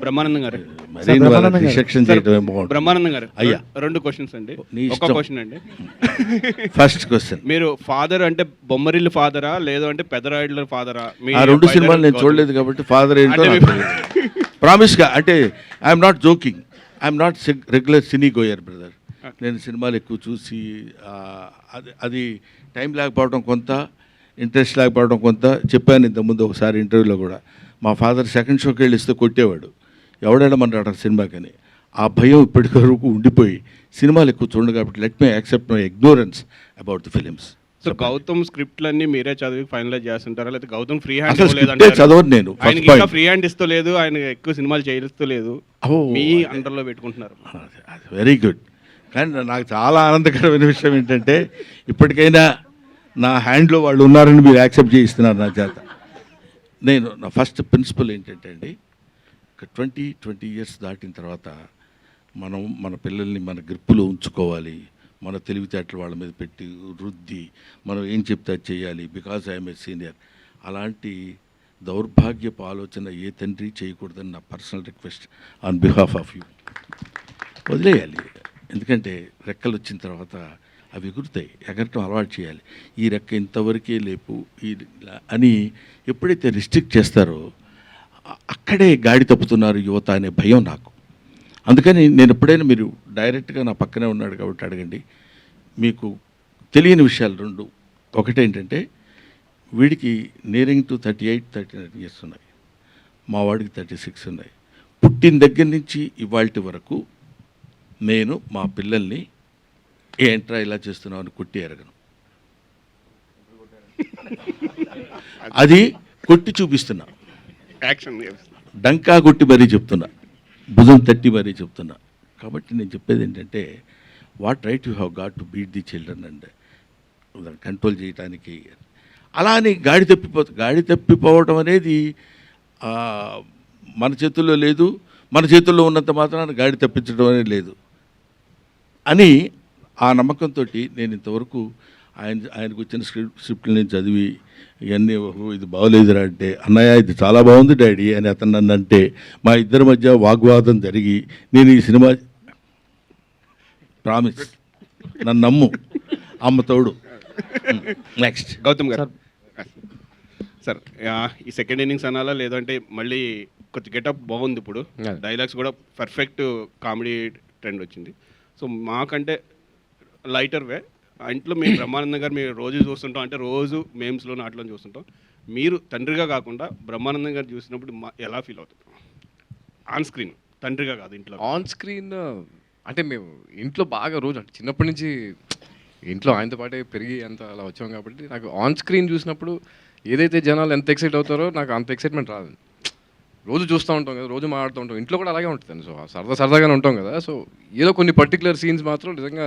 బ్రహ్మానందం గారు మరీ రిసెక్షన్ చేయడం బాగుంటుంది. బ్రహ్మానందం గారు అయ్యా. రెండు క్వశ్చన్స్ అండి. నీ ఒక ఇష్టం. క్వశ్చన్ అండి. ఫస్ట్ క్వశ్చన్, మీరు ఫాదర్ అంటే బొమ్మరిల్లు ఫాదరా లేదు అంటే పెదరాయుడుల ఫాదరా? ఆ రెండు సినిమాలు నేను చూడలేదు కాబట్టి ఫాదర్ ఏంటో ప్రామిస్గా, అంటే I'm not joking, I'm not regular cine goer brother. నేను సినిమాలు ఎక్కువ చూసి అది టైం లేకపోవడం కొంత, ఇంట్రెస్ట్ లేకపోవడం కొంత. చెప్పాను ఇంతకుముందు ఒకసారి ఇంటర్వ్యూలో కూడా, మా ఫాదర్ సెకండ్ షోకి వెళ్ళి ఇస్తే కొట్టేవాడు, ఎవడేడమన్నాడు సినిమాకని. ఆ భయం ఇప్పటికి వరకు ఉండిపోయి సినిమాలు ఎక్కువ చూడండి కాబట్టి let me accept my ignorance about the films. So Gautam స్క్రిప్ట్లన్నీ మీరే చదివి ఫైనలైజ్ చేస్తుంటారా లేదా గౌతమ్ ఫ్రీ హ్యాండ్ అసలు స్క్రిప్టే చదవను నేను. ఆయనకి ఇంకా ఫ్రీ హ్యాండ్ ఇస్తూ లేదు, ఆయన ఎక్కువ సినిమాలు చేయిస్తూ లేదు, మీ అండర్లో పెట్టుకుంటున్నారు. Very good. కానీ నాకు చాలా ఆనందకరమైన విషయం ఏంటంటే ఇప్పటికైనా నా హ్యాండ్లో వాళ్ళు ఉన్నారని మీరు యాక్సెప్ట్ చేయిస్తున్నారు నా చేత. నేను నా ఫస్ట్ ప్రిన్సిపల్ ఏంటంటే అండి, 20 ఇయర్స్ దాటిన తర్వాత మనం మన పిల్లల్ని మన గ్రిప్పులో ఉంచుకోవాలి, మన తెలివితేటలు వాళ్ళ మీద పెట్టి రుద్ది మనం ఏం చెప్తే అది చేయాలి, బికాజ్ ఐఎమ్ ఏ సీనియర్. అలాంటి దౌర్భాగ్యపు ఆలోచన ఏ తండ్రి చేయకూడదని నా personal request on behalf of you. వదిలేయాలి, ఎందుకంటే రెక్కలు వచ్చిన తర్వాత అవి ఎగురుతాయి, ఎగరటం అలవాటు చేయాలి. ఈ రెక్క ఇంతవరకే లేపు అని ఎప్పుడైతే రిస్ట్రిక్ట్ చేస్తారో అక్కడే గాడి తప్పుతున్నారు యువత అనే భయం నాకు. అందుకని నేను ఎప్పుడైనా, మీరు డైరెక్ట్గా నా పక్కనే ఉన్నాడు కాబట్టి అడగండి, మీకు తెలియని విషయాలు రెండు. ఒకటేంటంటే వీడికి నియరింగ్ టు 38-39 ఇయర్స్ ఉన్నాయి, మా వాడికి 36 ఉన్నాయి. పుట్టిన దగ్గర నుంచి ఇవాల్టి వరకు నేను మా పిల్లల్ని ఏంట్రా ఇలా చేస్తున్నావు అని కొట్టి ఎరగను. అది కొట్టి చూపిస్తున్నా, యాక్షన్ డంకా కొట్టి మరీ చెప్తున్నా, భుజం తట్టి మరీ చెప్తున్నా. కాబట్టి నేను చెప్పేది ఏంటంటే, what right you have got to beat the children and control చేయడానికి. అలా అని గాడి తప్పిపోవడం అనేది మన చేతుల్లో లేదు, మన చేతుల్లో ఉన్నంత మాత్రాన గాడి తప్పించడం అనేది లేదు అని ఆ నమ్మకంతో నేను ఇంతవరకు ఆయనకు వచ్చిన స్క్రిప్ట్లు నేను చదివి ఇవన్నీ, ఇది బాగోలేదురా అంటే, అన్నయ్య ఇది చాలా బాగుంది డాడీ అని అతను నన్ను అంటే, మా ఇద్దరి మధ్య వాగ్వాదం జరిగి నేను ఈ సినిమా ప్రామిస్, నన్ను నమ్ము, అమ్మ తోడు. నెక్స్ట్ గౌతమ్ గారు సార్, ఈ సెకండ్ ఇన్నింగ్స్ అనాలా లేదంటే మళ్ళీ కొంచెం గెటప్ బాగుంది, ఇప్పుడు డైలాగ్స్ కూడా పర్ఫెక్ట్ కామెడీ ట్రెండ్ వచ్చింది. సో మాకంటే లైటర్ వే ఇంట్లో మేము బ్రహ్మానందం గారు మీరు రోజు చూస్తుంటాం, అంటే రోజు మేమ్స్లో నాట్లో చూస్తుంటాం. మీరు తండ్రిగా కాకుండా బ్రహ్మానందం గారు చూసినప్పుడు ఎలా ఫీల్ అవుతుంది ఆన్ స్క్రీన్? తండ్రిగా కాదు, ఇంట్లో ఆన్ స్క్రీన్. అంటే మేము ఇంట్లో బాగా రోజు, అంటే చిన్నప్పటి నుంచి ఇంట్లో ఆయనతో పాటే పెరిగి అంత అలా వచ్చాం కాబట్టి నాకు ఆన్ స్క్రీన్ చూసినప్పుడు ఏదైతే జనాలు ఎంత ఎక్సైట్ అవుతారో నాకు అంత ఎక్సైట్మెంట్ రాదు. రోజు చూస్తూ ఉంటాం కదా, రోజు మాట్లాడుతూ ఉంటాం, ఇంట్లో కూడా అలాగే ఉంటుంది. సో సరదాగానే ఉంటాం కదా. సో ఏదో కొన్ని పర్టికులర్ సీన్స్ మాత్రం నిజంగా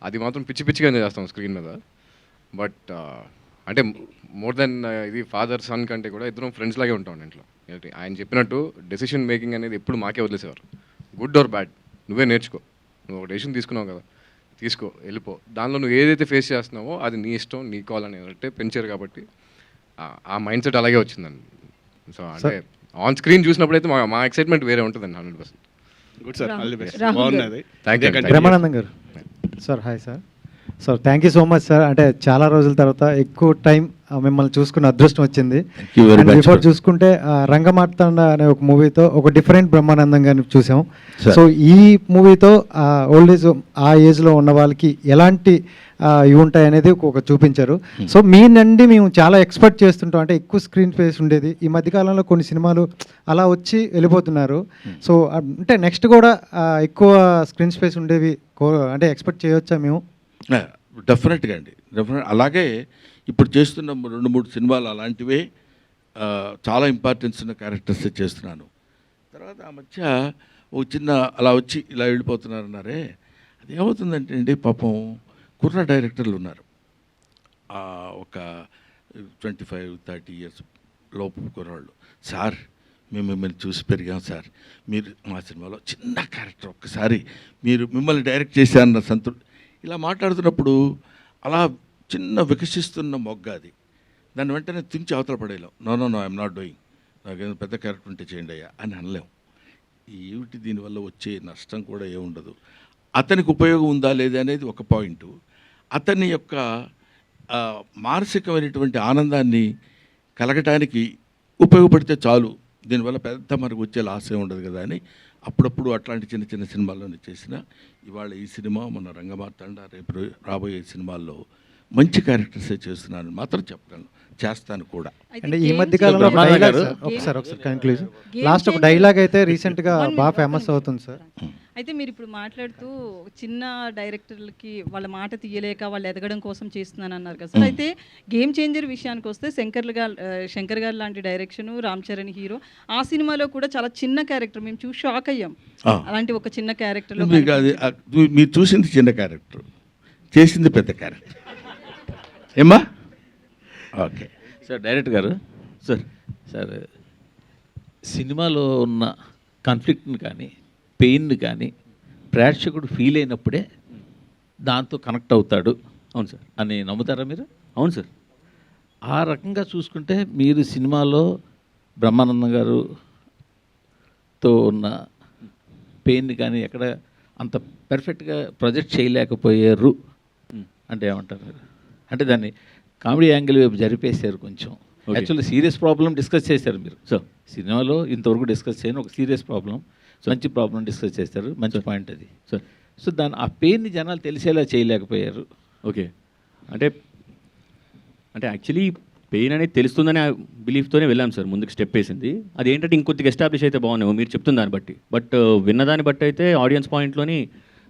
అది మాత్రం పిచ్చిగా ఎంజాయ్ చేస్తాం స్క్రీన్ మీద. బట్ అంటే మోర్ దెన్ ఇది ఫాదర్ సన్ కంటే కూడా ఇద్దరం ఫ్రెండ్స్ లాగే ఉంటాం ఇంట్లో. ఆయన చెప్పినట్టు డెసిషన్ మేకింగ్ అనేది ఎప్పుడు మాకే వదిలేసేవారు. గుడ్ ఆర్ బ్యాడ్ నువ్వే నేర్చుకో, నువ్వు ఒక డెసిషన్ తీసుకున్నావు కదా, తీసుకో, వెళ్ళిపో, దానిలో నువ్వు ఏదైతే ఫేస్ చేస్తున్నావో అది నీ ఇష్టం, నీ కాల్ అనేది పెంచారు కాబట్టి ఆ మైండ్ సెట్ అలాగే వచ్చిందండి. సో అంటే ఆన్ స్క్రీన్ చూసినప్పుడైతే మా ఎక్సైట్మెంట్ వేరే ఉంటుందండి 100%. Good sir, all the best. బాగున్నది. బ్రహ్మానందం గారు sir, hi sir. Sir thank you so much sir. అంటే చాలా రోజుల తర్వాత ఎక్కువ టైం మిమ్మల్ని చూసుకున్న అదృష్టం వచ్చింది. బిఫోర్ చూసుకుంటే రంగమార్తాండ అనే ఒక మూవీతో ఒక డిఫరెంట్ బ్రహ్మానందం గారిని చూసాం. సో ఈ మూవీతో ఓల్డ్ ఏజ్, ఆ ఏజ్లో ఉన్న వాళ్ళకి ఎలాంటి ఇవి ఉంటాయి అనేది ఒక చూపించారు. సో మీ నుండి మేము చాలా ఎక్స్పెక్ట్ చేస్తుంటాం, అంటే ఎక్కువ స్క్రీన్ స్పేస్ ఉండేది. ఈ మధ్యకాలంలో కొన్ని సినిమాలు అలా వచ్చి వెళ్ళిపోతున్నారు. సో అంటే నెక్స్ట్ కూడా ఎక్కువ స్క్రీన్ స్పేస్ ఉండేవి అంటే ఎక్స్పెక్ట్ చేయవచ్చా మేము? డెఫినెట్గా అండి, అలాగే ఇప్పుడు చేస్తున్న 2-3 సినిమాలు అలాంటివే, చాలా ఇంపార్టెన్స్ ఉన్న క్యారెక్టర్స్ చేస్తున్నాను. తర్వాత ఆ మధ్య ఒక చిన్న అలా వచ్చి ఇలా వెళ్ళిపోతున్నారన్నారే, అది ఏమవుతుందంటే అండి, పాపం కుర్ర డైరెక్టర్లు ఉన్నారు, ఒక 25-30 ఇయర్స్ లోపు కుర్రాళ్ళు. సార్ మేము మిమ్మల్ని చూసి పెరిగాం సార్, మీరు మా సినిమాలో చిన్న క్యారెక్టర్, ఒక్కసారి మీరు మిమ్మల్ని డైరెక్ట్ చేశారన్న సంతృప్తి, ఇలా మాట్లాడుతున్నప్పుడు అలా చిన్న వికసిస్తున్న మొగ్గ అది, దాన్ని వెంటనే తుంచి అవతల పడేయలేం. నో ఐఎమ్ నాట్ డూయింగ్, నాకేదో పెద్ద క్యారెక్టర్ ఉంటే చేయండి అయ్యా అని అనలేం. ఏమిటి దీనివల్ల వచ్చే నష్టం కూడా ఏముండదు, అతనికి ఉపయోగం ఉందా లేదా అనేది ఒక పాయింట్. అతని యొక్క మానసికమైనటువంటి ఆనందాన్ని కలగటానికి ఉపయోగపడితే చాలు, దీనివల్ల పెద్ద మనకు వచ్చే లాస్ ఏ ఉండదు కదా అని అప్పుడప్పుడు అట్లాంటి చిన్న చిన్న సినిమాల్లోనే చేసిన. ఇవాళ ఈ సినిమా, మన రంగమార్తాండ, రేపు రాబోయే సినిమాల్లో మంచి క్యారెక్టర్సే చేస్తున్నాను మాత్రం చెప్పగలను, చేస్తాను కూడా. అంటే ఈ మధ్య కాలంలో ఒకసారి కన్క్లూజన్ లాస్ట్ ఒక డైలాగ్ అయితే రీసెంట్గా బాగా ఫేమస్ అవుతుంది సార్. అయితే మీరు ఇప్పుడు మాట్లాడుతూ చిన్న డైరెక్టర్లకి వాళ్ళ మాట తీయలేక వాళ్ళు ఎదగడం కోసం చేస్తున్నాను అన్నారు కదా సార్. అయితే గేమ్ చేంజర్ విషయానికి వస్తే శంకర్ గారు లాంటి డైరెక్షన్, రామ్ చరణ్ హీరో, ఆ సినిమాలో కూడా చాలా చిన్న క్యారెక్టర్ మేము చూసి షాక్ అయ్యాం. అలాంటి ఒక చిన్న క్యారెక్టర్లో మీరు చూసింది చిన్న క్యారెక్టర్, చేసింది పెద్ద క్యారెక్టర్. ఏమ్మా? ఓకే సార్, డైరెక్టర్ గారు సార్ సినిమాలో ఉన్న కాన్ఫ్లిక్ట్ని కానీ పెయిన్ని కానీ ప్రేక్షకుడు ఫీల్ అయినప్పుడే దాంతో కనెక్ట్ అవుతాడు. అవును సార్ అని నమ్ముతారా మీరు? అవును సార్. ఆ రకంగా చూసుకుంటే మీరు సినిమాలో బ్రహ్మానందం గారుతో ఉన్న పెయిన్ని కానీ ఎక్కడ అంత పర్ఫెక్ట్గా ప్రొజెక్ట్ చేయలేకపోయారు అంటే ఏమంటారు మీరు? అంటే దాన్ని కామెడీ యాంగిల్ వైపు జరిపేశారు కొంచెం. యాక్చువల్లీ సీరియస్ ప్రాబ్లం డిస్కస్ చేశారు మీరు. సో సినిమాలో ఇంతవరకు డిస్కస్ చేయని ఒక సీరియస్ ప్రాబ్లం, మంచి ప్రాబ్లం డిస్కస్ చేశారు, మంచి పాయింట్ అది. సో దాని ఆ పెయిన్ని జనాలు తెలిసేలా చేయలేకపోయారు. ఓకే, అంటే యాక్చువల్లీ పెయిన్ అనేది తెలుస్తుందనే బిలీఫ్తోనే వెళ్ళాం సార్ ముందుకు స్టెప్ వేసింది. అది ఏంటంటే ఇంకొద్దిగా ఎస్టాబ్లిష్ అయితే బాగున్నావు మీరు చెప్తున్న దాన్ని బట్టి. బట్ విన్నదాన్ని బట్టి అయితే ఆడియన్స్ పాయింట్లోని,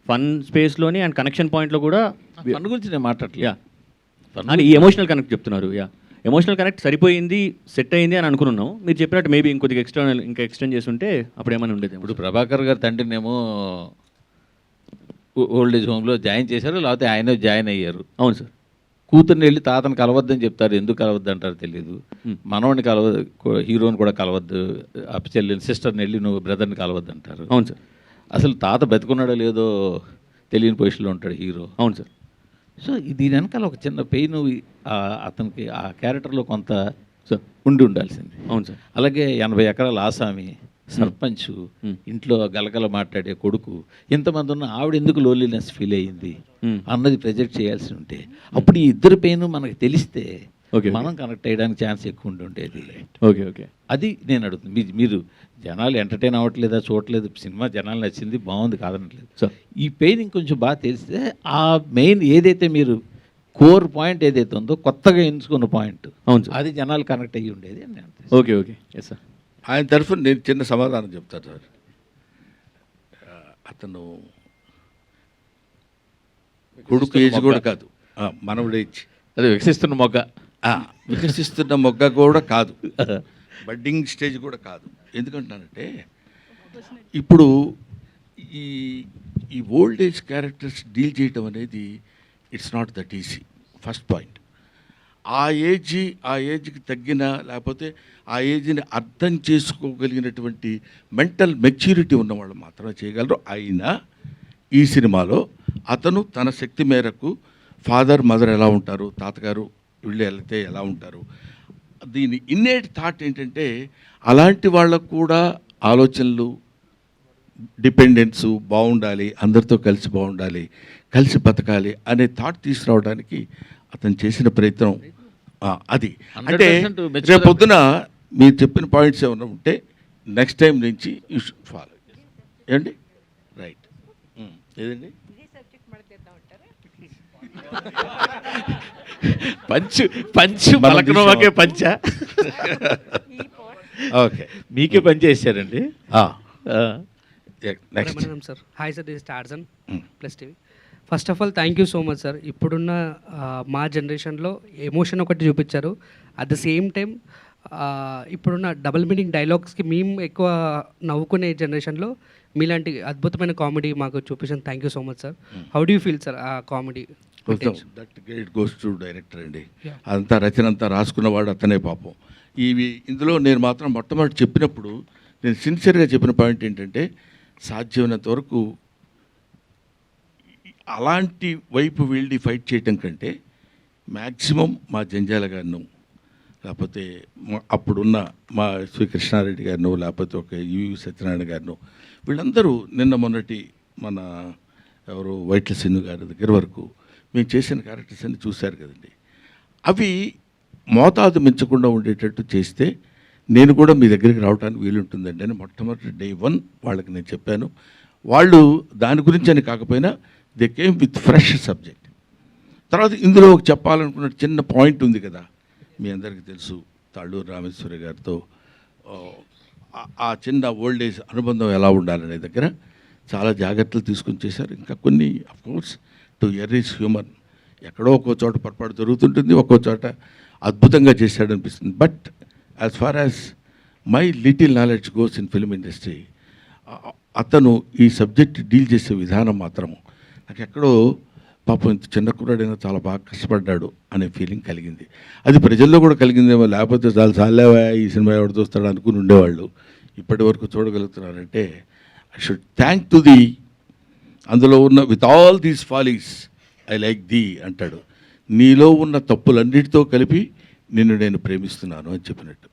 ఫన్ స్పేస్లోని అండ్ కనెక్షన్ పాయింట్లో కూడా ఫన్ గురించి నేను మాట్లాడలేదు. యా, అని ఈ ఎమోషనల్ కనెక్ట్ చెప్తున్నారు. యా, ఎమోషనల్ కనెక్ట్ సరిపోయింది, సెట్ అయింది అని అనుకున్నాం. మీరు చెప్పినట్టు మేబీ ఇంకొద్దిగా ఇంకా ఎక్స్టెండ్ చేస్తుంటే అప్పుడు ఏమైనా ఉండేది. ఇప్పుడు ప్రభాకర్ గారు తండ్రినేమో ఓల్డ్ ఏజ్ హోమ్లో జాయిన్ చేశారు, లేకపోతే ఆయన జాయిన్ అయ్యారు. అవును సార్. కూతుర్ని వెళ్ళి తాతను కలవద్దని చెప్తారు, ఎందుకు కలవద్దు అంటారు తెలియదు. మనవడిని హీరోని కూడా కలవద్దు, చెల్లిని సిస్టర్ని వెళ్ళి నువ్వు బ్రదర్ని కలవద్దు అంటారు. అవును సార్. అసలు తాత బతుకున్నాడో లేదో తెలియని పొజిషన్లో ఉంటాడు హీరో. అవును సార్. సో దీని వెనకాల ఒక చిన్న పెయిన్ అతనికి ఆ క్యారెక్టర్లో కొంత ఉండి ఉండాల్సింది. అవును సార్. అలాగే 80 ఎకరాల ఆసామి, సర్పంచ్, ఇంట్లో గలగల మాట్లాడే కొడుకు, ఇంతమంది ఉన్న ఆవిడ ఎందుకు లోన్లీనెస్ ఫీల్ అయ్యింది అన్నది ప్రొజెక్ట్ చేయాల్సి ఉంటే అప్పుడు ఈ ఇద్దరు పెయిన్ మనకు తెలిస్తే మనం కనెక్ట్ అయ్యడానికి ఛాన్స్ ఎక్కువ ఉండేది. ఓకే ఓకే, అది నేను అడుగుతుంది. మీరు జనాలు ఎంటర్టైన్ అవ్వట్లేదా, చూడట్లేదు, సినిమా జనాలు నచ్చింది, బాగుంది కాదనట్లేదు. సో ఈ పెయిన్ ఇంకొంచెం బాగా తెలిస్తే ఆ మెయిన్ ఏదైతే మీరు కోర్ పాయింట్ ఏదైతే ఉందో కొత్తగా ఎంచుకున్న పాయింట్, అవును, అది జనాలు కనెక్ట్ అయ్యి ఉండేది అని నేను. Okay okay, yes sir. ఆయన తరఫున నేను చిన్న సమాధానం చెప్తాను సార్. అతను కొడుకు ఏజ్ కూడా కాదు, మనవడు ఏజ్, అదే వికసిస్తున్న మొగ్గ, వికసిస్తున్న మొగ్గ కూడా కాదు, బడ్డింగ్ స్టేజ్ కూడా కాదు. ఎందుకంటానంటే ఇప్పుడు ఈ ఓల్డ్ ఏజ్ క్యారెక్టర్స్ డీల్ చేయటం అనేది it's not that easy. First point, ఆ ఏజ్కి తగ్గిన, లేకపోతే ఆ ఏజ్ని అర్థం చేసుకోగలిగినటువంటి మెంటల్ మెచ్యూరిటీ ఉన్నవాళ్ళు మాత్రమే చేయగలరు. అయినా ఈ సినిమాలో అతను తన శక్తి మేరకు ఫాదర్ మదర్ ఎలా ఉంటారు, తాతగారు వీళ్ళు వెళ్తే ఎలా ఉంటారు, దీని ఇన్నేట్ థాట్ ఏంటంటే అలాంటి వాళ్ళకు కూడా ఆలోచనలు, డిపెండెన్స్ బాగుండాలి, అందరితో కలిసి బాగుండాలి, కలిసి బతకాలి అనే థాట్ తీసుకురావడానికి అతను చేసిన ప్రయత్నం అది. అంటే రేపు పొద్దున మీరు చెప్పిన పాయింట్స్ ఏమైనా ఉంటే నెక్స్ట్ టైం నుంచి యూ షుడ్ ఫాలో. ఏమండి? రైట్. ఏదండి? పంచ ఓకే, మీకే పని చేశారండి. Next sir. Hi sir, this is Tarzan plus TV. First of all thank you so much sir. ఇప్పుడున్న మా జనరేషన్లో ఎమోషన్ ఒకటి చూపించారు, అట్ ద సేమ్ టైం ఇప్పుడున్న డబుల్ మీనింగ్ డైలాగ్స్కి మేము ఎక్కువ నవ్వుకునే జనరేషన్లో మీలాంటి అద్భుతమైన కామెడీ మాకు చూపించాను. Thank you so much sir. How do you feel sir ఆ comedy? That great goes to director అండి. అంతా రచన అంతా రాసుకున్నవాడు అతనే పాపం. ఇందులో నేను మాత్రం మొట్టమొదటి చెప్పినప్పుడు నేను సిన్సియర్గా చెప్పిన పాయింట్ ఏంటంటే సాధ్యమైనంత వరకు అలాంటి వైపు వెళ్ళి ఫైట్ చేయటం కంటే మ్యాక్సిమం మా జంజాల గారిను, లేకపోతే అప్పుడున్న మా శ్రీ కృష్ణారెడ్డి గారినో లేకపోతే ఒక యువి సత్యనారాయణ గారినో వీళ్ళందరూ నిన్న మొన్నటి మన ఎవరు వైట్ల సిన్ను గారి దగ్గర వరకు మేము చేసిన క్యారెక్టర్స్ అన్ని చూశారు కదండి. అవి మోతాదు మించకుండా ఉండేటట్టు చేస్తే నేను కూడా మీ దగ్గరికి రావడానికి వీలుంటుందండి అని మొట్టమొదటి డే 1 వాళ్ళకి నేను చెప్పాను. వాళ్ళు దాని గురించి అని కాకపోయినా they came with fresh subject. తర్వాత ఇందులో ఒక చెప్పాలనుకున్న చిన్న పాయింట్ ఉంది కదా, మీ అందరికీ తెలుసు తాళ్ళూరు రామేశ్వరి గారితో ఆ చిన్న ఓల్డ్ ఏజ్ అనుబంధం ఎలా ఉండాలనే దగ్గర చాలా జాగ్రత్తలు తీసుకుని చేశారు. ఇంకా కొన్ని అఫ్కోర్స్ టు ఎర్రీస్ హ్యూమన్, ఎక్కడో ఒక్కో చోట పొరపాటు జరుగుతుంటుంది, ఒక్కో చోట అద్భుతంగా చేశాడు అనిపిస్తుంది. But as far as my little knowledge goes in film industry, అతను ఈ సబ్జెక్ట్ డీల్ చేసే విధానం మాత్రము నాకు ఎక్కడో పాపం ఇంత చిన్న కుర్రాడైనా చాలా బాగా కష్టపడ్డాడు అనే ఫీలింగ్ కలిగింది. అది ప్రజల్లో కూడా కలిగిందేమో, లేకపోతే చాలా చాలేవా ఈ సినిమా ఎవరు చూస్తాడు అనుకుని ఉండేవాళ్ళు. ఇప్పటి వరకు చూడగలుగుతున్నారంటే I should thank to the, అందులో ఉన్న with all these follies I like the అంటాడు, నీలో ఉన్న తప్పులన్నిటితో కలిపి నిన్ను నేను ప్రేమిస్తున్నాను అని చెప్పినట్టు.